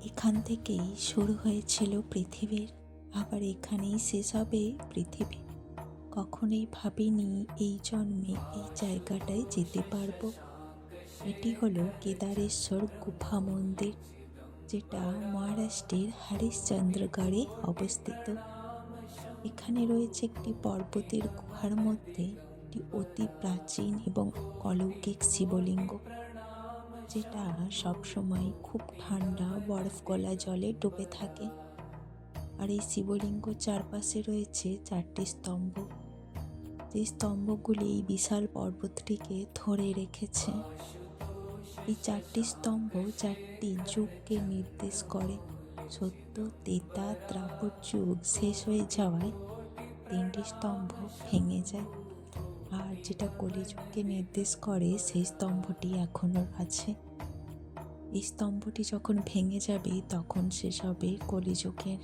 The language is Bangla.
এখান থেকেই শুরু হয়েছিল পৃথিবীর, আবার এখানেই শেষ হবে পৃথিবী। কখনোই ভাবিনি এই জন্মে এই জায়গাটায় যেতে পারবো। এটি হলো কেদারেশ্বর গুফা মন্দির, যেটা মহারাষ্ট্রের হরিশ্চন্দ্রগড়ে অবস্থিত। এখানে রয়েছে একটি পর্বতের গুহার মধ্যে একটি অতি প্রাচীন এবং অলৌকিক শিবলিঙ্গ, যেটা সবসময় খুব ঠান্ডা বরফ গলা জলে ডুবে থাকে। আর এই শিবলিঙ্গ চারপাশে রয়েছে 4টি স্তম্ভ, যে স্তম্ভগুলি এই বিশাল পর্বতটিকে ধরে রেখেছে। এই 4টি স্তম্ভ 4টি যুগকে নির্দেশ করে। সত্য, ত্রেতা, দ্বাপর যুগ শেষ হয়ে যাওয়ায় 3টি স্তম্ভ ভেঙে যায়, আর যেটা কলিযুগকে নির্দেশ করে সেই স্তম্ভটি এখনও আছে। এই স্তম্ভটি যখন ভেঙে যাবে তখন শেষ হবে কলিযুগের।